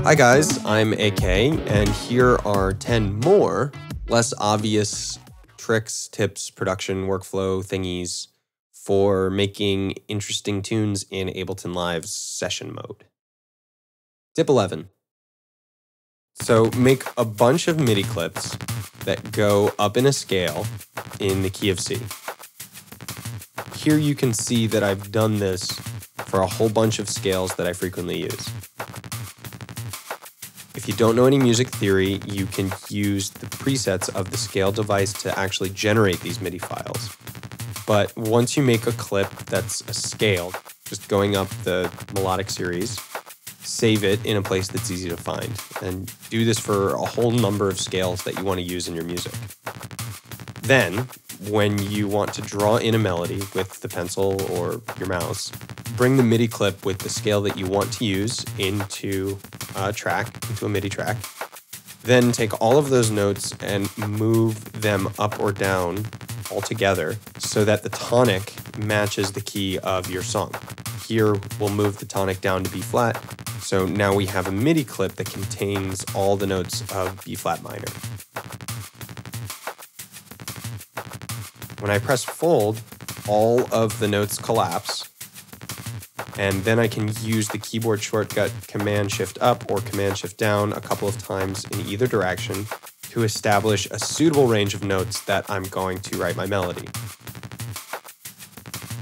Hi guys, I'm AK, and here are 10 more less obvious tricks, tips, production, workflow thingies for making interesting tunes in Ableton Live's session mode. Tip 11. So make a bunch of MIDI clips that go up in a scale in the key of C. Here you can see that I've done this for a whole bunch of scales that I frequently use. If you don't know any music theory, you can use the presets of the scale device to actually generate these MIDI files. But once you make a clip that's a scale, just going up the melodic series, save it in a place that's easy to find. And do this for a whole number of scales that you want to use in your music. Then, when you want to draw in a melody with the pencil or your mouse, bring the MIDI clip with the scale that you want to use into a track, into a MIDI track. Then take all of those notes and move them up or down all together so that the tonic matches the key of your song. Here, we'll move the tonic down to B flat. So now we have a MIDI clip that contains all the notes of B flat minor. When I press fold, all of the notes collapse, and then I can use the keyboard shortcut Command-Shift-Up or Command-Shift-Down a couple of times in either direction to establish a suitable range of notes that I'm going to write my melody.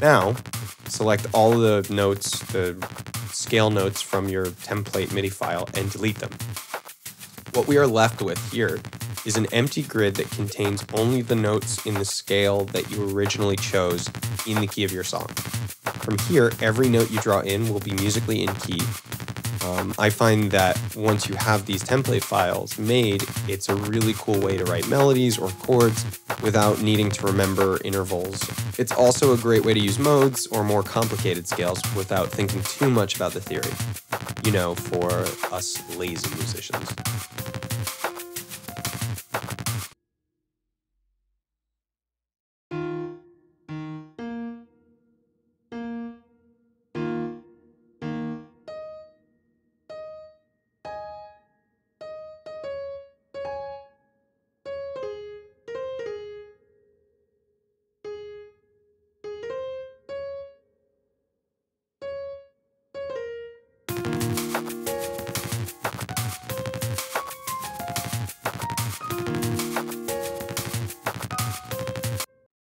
Now, select all the notes, the scale notes from your template MIDI file, and delete them. What we are left with here is an empty grid that contains only the notes in the scale that you originally chose in the key of your song. From here, every note you draw in will be musically in key. I find that once you have these template files made, it's a really cool way to write melodies or chords without needing to remember intervals. It's also a great way to use modes or more complicated scales without thinking too much about the theory. You know, for us lazy musicians.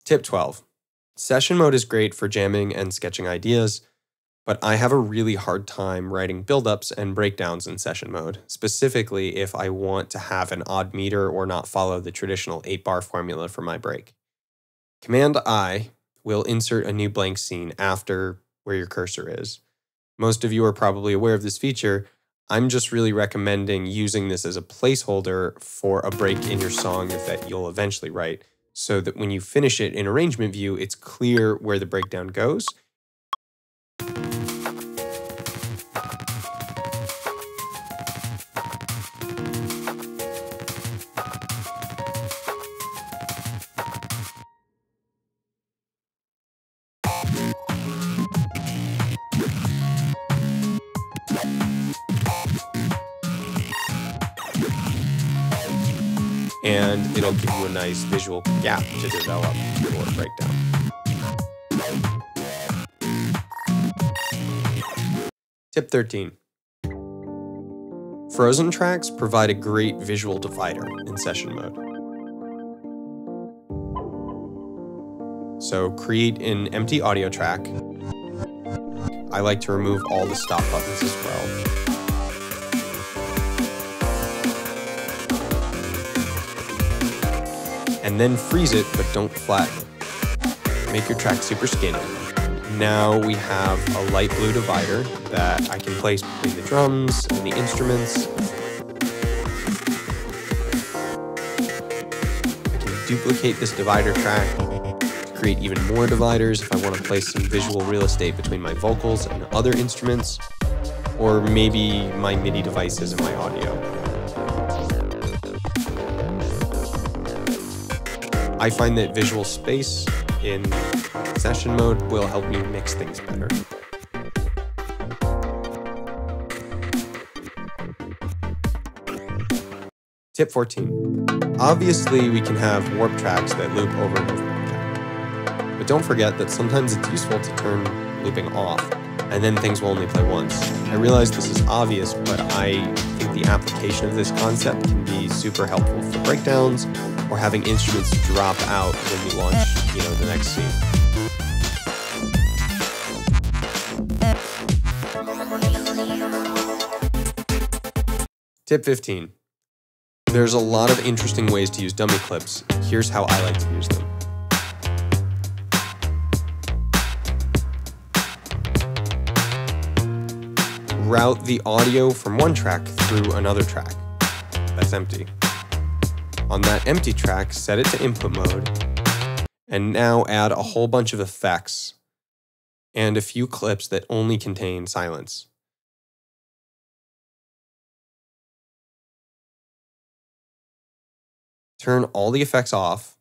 Tip 12. Session mode is great for jamming and sketching ideas, but I have a really hard time writing buildups and breakdowns in session mode, specifically if I want to have an odd meter or not follow the traditional 8-bar formula for my break. Command-I will insert a new blank scene after where your cursor is. Most of you are probably aware of this feature. I'm just really recommending using this as a placeholder for a break in your song that you'll eventually write, so that when you finish it in arrangement view, it's clear where the breakdown goes. And it'll give you a nice visual gap to develop your breakdown. Tip 13. Frozen tracks provide a great visual divider in session mode. So create an empty audio track. I like to remove all the stop buttons as well. And then freeze it, but don't flatten it. Make your track super skinny. Now we have a light blue divider that I can place between the drums and the instruments. I can duplicate this divider track to create even more dividers if I want to place some visual real estate between my vocals and other instruments, or maybe my MIDI devices and my audio. I find that visual space in session mode will help me mix things better. Tip 14. Obviously, we can have warp tracks that loop over and over again. But don't forget that sometimes it's useful to turn looping off, and then things will only play once. I realize this is obvious, but I think the application of this concept can be super helpful for breakdowns or having instruments drop out when we launch, the next scene. Tip 15. There's a lot of interesting ways to use dummy clips. Here's how I like to use them. Route the audio from one track through another track that's empty. On that empty track, set it to input mode, and now add a whole bunch of effects and a few clips that only contain silence. Turn all the effects off.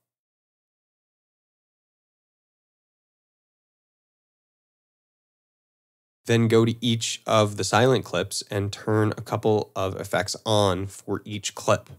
Then go to each of the silent clips and turn a couple of effects on for each clip.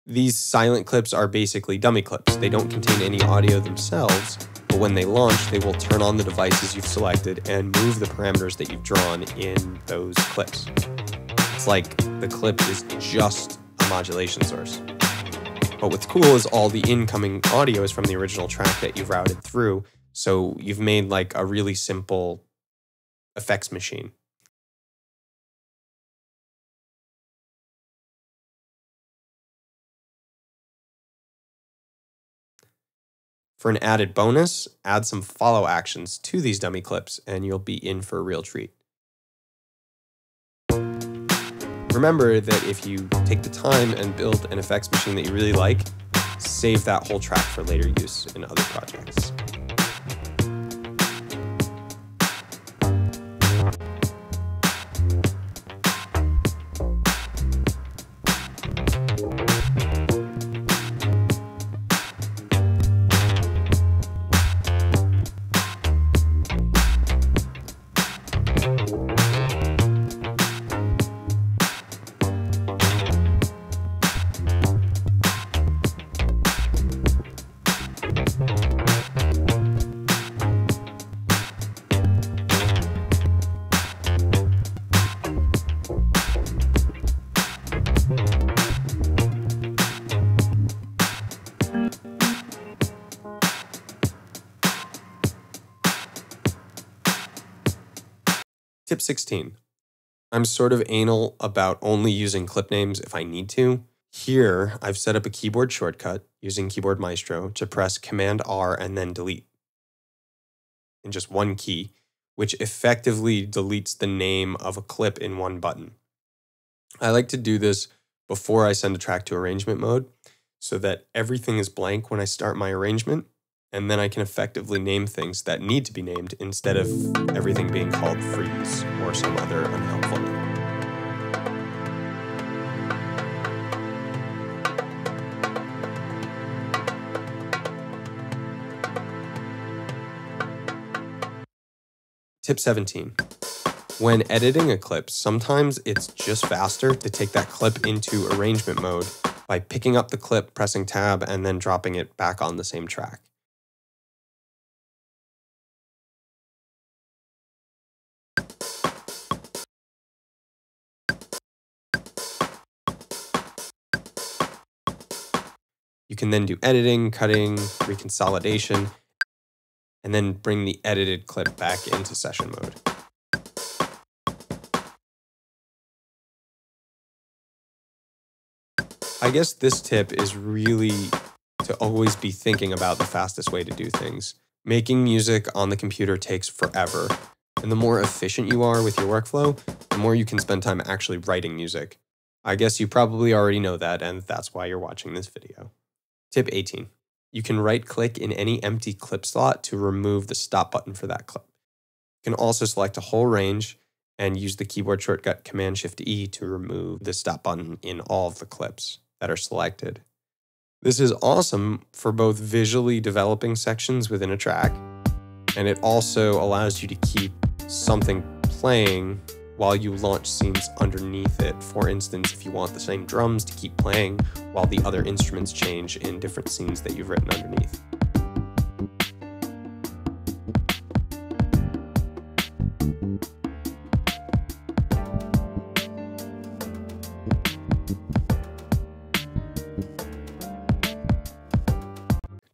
These silent clips are basically dummy clips. They don't contain any audio themselves, but when they launch, they will turn on the devices you've selected and move the parameters that you've drawn in those clips. It's like the clip is just a modulation source. But what's cool is all the incoming audio is from the original track that you've routed through, so you've made like a really simple effects machine. For an added bonus, add some follow actions to these dummy clips and you'll be in for a real treat. Remember that if you take the time and build an effects machine that you really like, save that whole track for later use in other projects. Tip 16. I'm sort of anal about only using clip names if I need to. Here, I've set up a keyboard shortcut using Keyboard Maestro to press Command-R and then delete in just one key, which effectively deletes the name of a clip in one button. I like to do this before I send a track to arrangement mode so that everything is blank when I start my arrangement, and then I can effectively name things that need to be named instead of everything being called freeze or some other unhelpful name. Tip 17. When editing a clip, sometimes it's just faster to take that clip into arrangement mode by picking up the clip, pressing tab, and then dropping it back on the same track. You can then do editing, cutting, reconsolidation, and then bring the edited clip back into session mode. I guess this tip is really to always be thinking about the fastest way to do things. Making music on the computer takes forever, and the more efficient you are with your workflow, the more you can spend time actually writing music. I guess you probably already know that, and that's why you're watching this video. Tip 18. You can right-click in any empty clip slot to remove the stop button for that clip. You can also select a whole range and use the keyboard shortcut Command-Shift-E to remove the stop button in all of the clips that are selected. This is awesome for both visually developing sections within a track, and it also allows you to keep something playing while you launch scenes underneath it. For instance, if you want the same drums to keep playing while the other instruments change in different scenes that you've written underneath.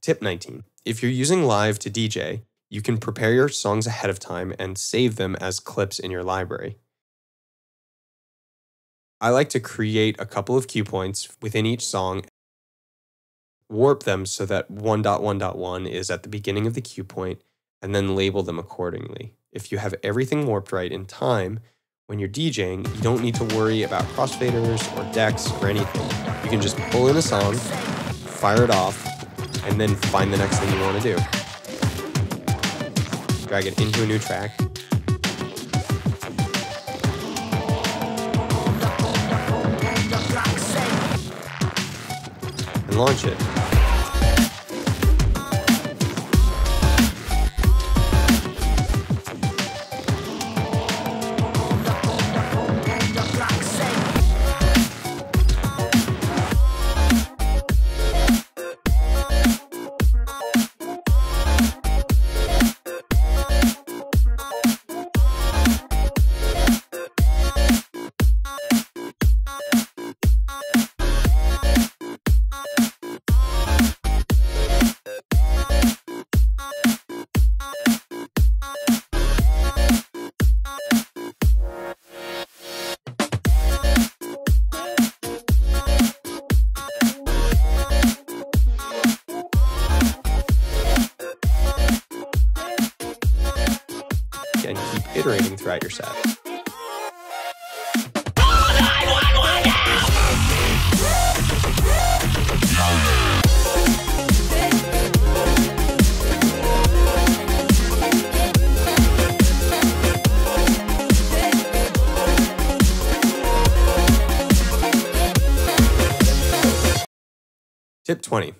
Tip 19. If you're using Live to DJ, you can prepare your songs ahead of time and save them as clips in your library. I like to create a couple of cue points within each song, warp them so that 1.1.1 is at the beginning of the cue point, and then label them accordingly. If you have everything warped right in time, when you're DJing, you don't need to worry about crossfaders or decks or anything. You can just pull in a song, fire it off, and then find the next thing you want to do. Drag it into a new track. And launch it. And keep iterating throughout your set. Tip 20.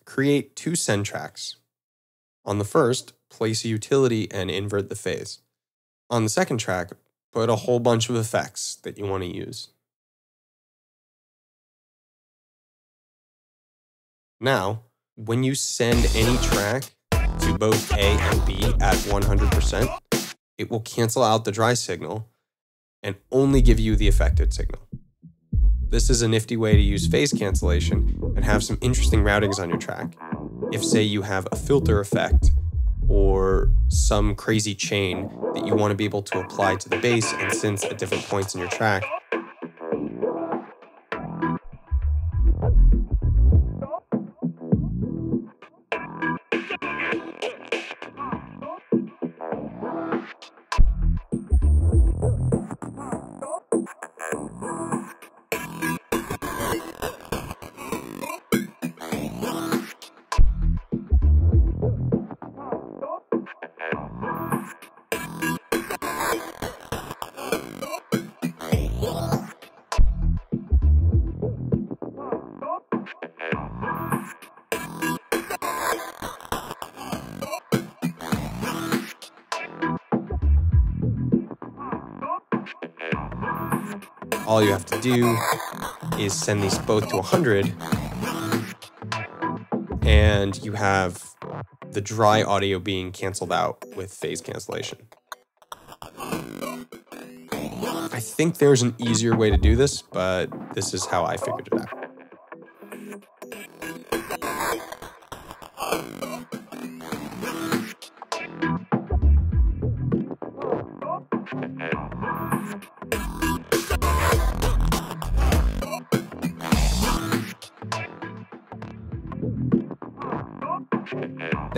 Create two send tracks. On the first, place a utility and invert the phase. On the second track, put a whole bunch of effects that you want to use. Now, when you send any track to both A and B at 100%, it will cancel out the dry signal and only give you the affected signal. This is a nifty way to use phase cancellation and have some interesting routings on your track. If, say, you have a filter effect or some crazy chain that you want to be able to apply to the bass and synths at different points in your track, all you have to do is send these both to 100, and you have the dry audio being canceled out with phase cancellation. I think there's an easier way to do this, but this is how I figured it out.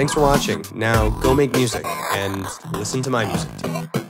Thanks for watching. Now go make music and listen to my music too.